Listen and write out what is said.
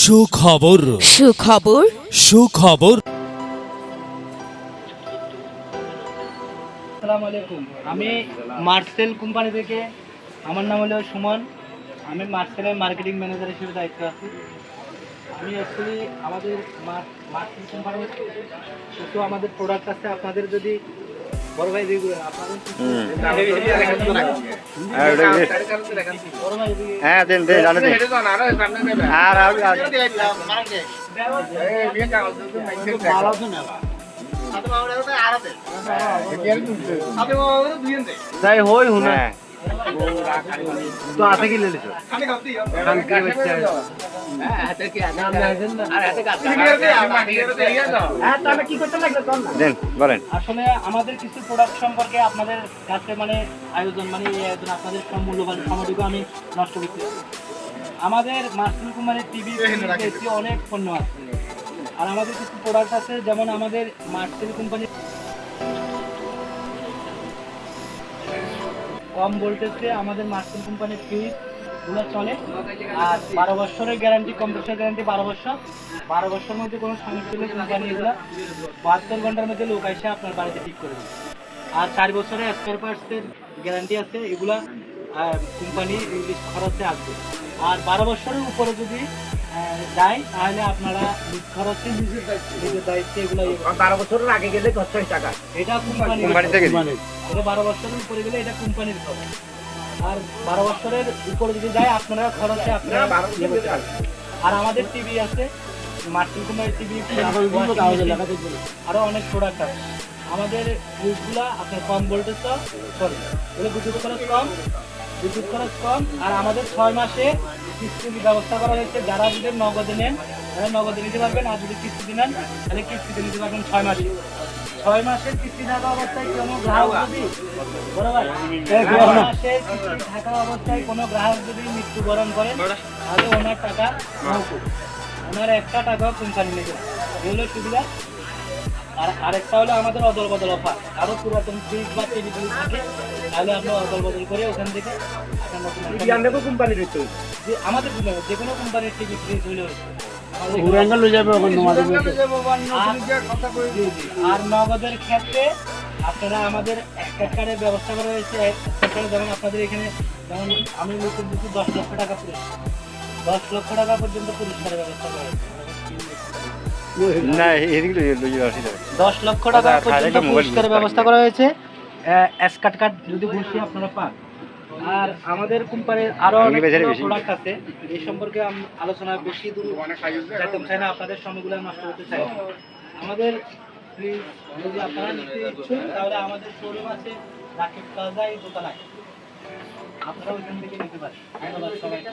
সুখবর সুখবর সুখবর। আসসালামু আলাইকুম। আমি মার্সেল কোম্পানি থেকে, আমার নাম হলো সুমন। আমি মার্সেলের মার্কেটিং ম্যানেজার হিসেবে দায়িত্ব আছি। আমি অ্যাকচুয়ালি আমাদের মার্সেল কোম্পানির কিছু আমাদের প্রোডাক্ট আছে। আপনাদের যদি বড় ভাই আপনাদের বড় ভাই হ্যাঁ দেন দেন জানো দেন আর ভালো আছে না তাই হই হুনা হ্যাঁ তো আছে কি লেলিস দেন বলেন। আসলে আমাদের কিছু প্রোডাক্ট সম্পর্কে আপনাদের কাছে মানে আয়োজন মানে এই আয়োজন আপনাদের সব মূল্যবান সময়টুকু আমি নষ্ট করতে চাই। আমাদের মার্সেল কোম্পানির টিভি অনেক পণ্য আছে, আর আমাদের কিছু প্রোডাক্ট আছে, যেমন আমাদের মার্সেল কোম্পানির কম ভোল্টেজে আমাদের মার্সেল কোম্পানির ফ্রিজ গুলো চলে। আর 12 বছরের গ্যারান্টি, কম্প্রেসার গ্যারান্টি 12 বছরের মধ্যে কোনো সমস্যা হলে কোম্পানি এগুলো 72 ঘন্টার মধ্যে লোক এসে আপনার বাড়িতে ঠিক করে দেবে। আর 4 বছরের স্পেয়ার পার্টসের গ্যারান্টি আছে, এগুলা কোম্পানি নির্দিষ্ট খরচে আসবে। আর 12 বছরের উপরে যদি যায় তাহলে আপনারা খরচে নিজের দায়িত্বে এগুলো 12 বছরের আগে গেলে কত টাকা? এটা কোম্পানি থেকে দিবে। এটা 12 বছরের উপরে গেলে এটা কোম্পানির খরচ। আর 12 বছরের উপরে যদি যায় আপনারা খরচে আপনারা আর আমাদের টিভি আছে, মার্সেল কোম্পানির টিভি, আরো অনেক প্রোডাক্ট আছে। আমাদের ফ্রিজগুলো আপনার কম ভোল্টেজ, সরি এগুলো বিদ্যুৎ খরচ কম। আর আমাদের 6 মাসে কিস্তির ব্যবস্থা করা হয়েছে। যারা যদি নগদে নেন তারা নগদে নিতে পারবেন, আর যদি কিস্তিতে নেন তাহলে কিস্তিতে নিতে পারবেন 6 মাসে। 6 মাসের কিস্তি থাকা অবস্থায় কোনো গ্রাহক যদি 6 মাসের কিস্তি থাকা অবস্থায় কোনো গ্রাহক যদি মৃত্যুবরণ করেন তাহলে ওনার টাকা মওকুফ, ওনার একটা টাকাও কোম্পানি নেবে না। এগুলো সুবিধা। আর আরেকটা হলো আমাদের অদল বদল অফার। আরো পুরাতন ফ্রিজ বা টিভি থাকে তাহলে আপনি অদল বদল করে ওখান থেকে আপনার নতুন কোম্পানির হইতো আমাদের যে কোনো কোম্পানির টিভি ফ্রিজ হলে আর নগদের ক্ষেত্রে আপনারা আমাদের স্ক্র্যাচ কার্ডের ব্যবস্থা করা হয়েছে। স্ক্র্যাচ কার্ডে যেমন আপনাদের এখানে যেমন আমি নতুন দিচ্ছি 10 লক্ষ টাকা পুরস্কার, 10 লক্ষ টাকা পর্যন্ত পুরস্কারের ব্যবস্থা করা হয়েছে। না এদিকে লইয়ে আসি 10 লক্ষ টাকা পর্যন্ত পুরস্কারের ব্যবস্থা করা হয়েছে। স্ক্র্যাচ কার্ড যদি বসে আপনারা পান। আর আমাদের কোম্পানির আরো অনেক প্রোডাক্ট আছে, এই সম্পর্কে আমি আলোচনা বেশি দূর যেতে চাই না, আপনাদের সময়গুলো নষ্ট করতে চাই না। আমাদের ফ্রিজ যদি আপনারা নিতে ইচ্ছুক তাহলে আমাদের শোরুম আছে রাকিব প্লাজায় দোতলায়, আপনারা ওইখান থেকে নিতে পারেন। ধন্যবাদ সবাইকে।